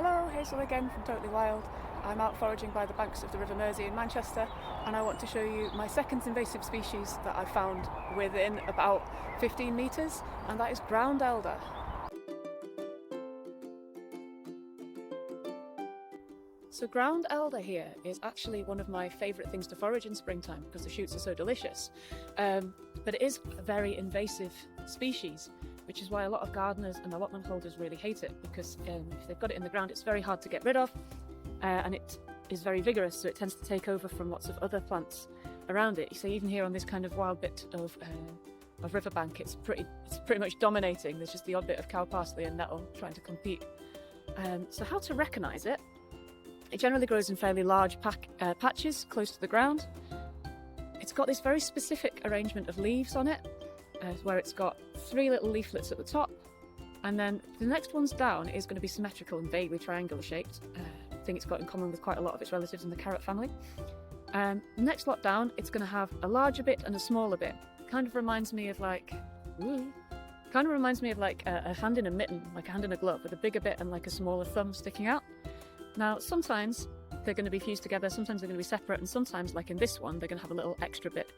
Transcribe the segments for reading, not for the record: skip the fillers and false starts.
Hello, Hazel again from Totally Wild. I'm out foraging by the banks of the River Mersey in Manchester, and I want to show you my second invasive species that I found within about 15 metres, and that is ground elder. So ground elder here is actually one of my favourite things to forage in springtime because the shoots are so delicious. But it is a very invasive species, which is why a lot of gardeners and allotment holders really hate it, because if they've got it in the ground, it's very hard to get rid of, and it is very vigorous, so it tends to take over from lots of other plants around it. You see, even here on this kind of wild bit of riverbank, it's pretty much dominating. There's just the odd bit of cow parsley and nettle trying to compete. So how to recognise it? It generally grows in fairly large patches close to the ground. It's got this very specific arrangement of leaves on it, where it's got 3 little leaflets at the top, and then the next ones down is going to be symmetrical and vaguely triangular shaped. I think it's got in common with quite a lot of its relatives in the carrot family. The next lot down, it's going to have a larger bit and a smaller bit. Kind of reminds me of like a hand in a mitten, like a hand in a glove, with a bigger bit and like a smaller thumb sticking out. Now, sometimes they're going to be fused together, sometimes they're going to be separate, and sometimes, like in this one, they're going to have a little extra bit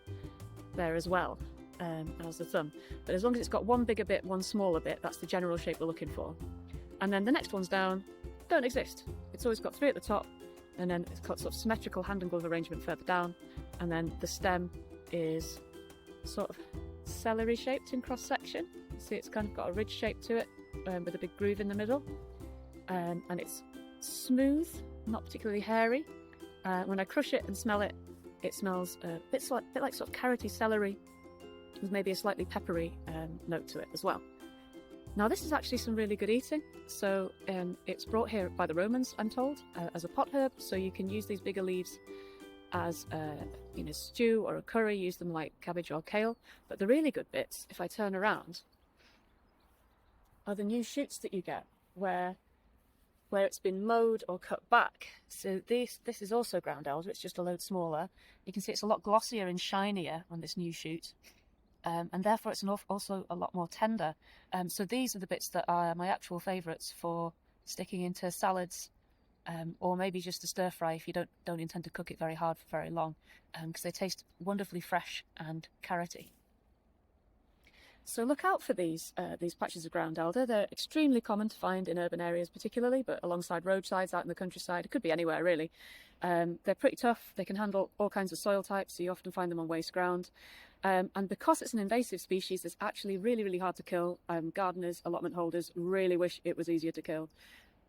there as well, as the thumb. But as long as it's got one bigger bit, one smaller bit, that's the general shape we're looking for. And then the next ones down don't exist. It's always got 3 at the top, and then it's got sort of symmetrical hand and glove arrangement further down, and then the stem is sort of celery shaped in cross section. See, it's kind of got a ridge shape to it, with a big groove in the middle, and it's smooth, not particularly hairy. When I crush it and smell it, it smells a bit like sort of carroty celery, with maybe a slightly peppery note to it as well. Now, this is actually some really good eating. So it's brought here by the Romans, I'm told, as a pot herb. So you can use these bigger leaves as in a stew or a curry, use them like cabbage or kale. But the really good bits, if I turn around, are the new shoots that you get where it's been mowed or cut back. So this is also ground elder, it's just a load smaller. You can see it's a lot glossier and shinier on this new shoot, and therefore it's also a lot more tender. So these are the bits that are my actual favourites for sticking into salads, or maybe just a stir fry if you don't intend to cook it very hard for very long, because they taste wonderfully fresh and carroty. So look out for these patches of ground elder. They're extremely common to find in urban areas particularly, but alongside roadsides, out in the countryside, it could be anywhere really. They're pretty tough, they can handle all kinds of soil types, so you often find them on waste ground. And because it's an invasive species, it's actually really, really hard to kill. Gardeners, allotment holders really wish it was easier to kill.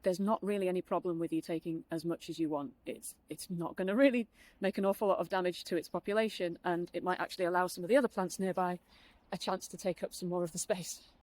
There's not really any problem with you taking as much as you want. It's not going to really make an awful lot of damage to its population, and it might actually allow some of the other plants nearby a chance to take up some more of the space.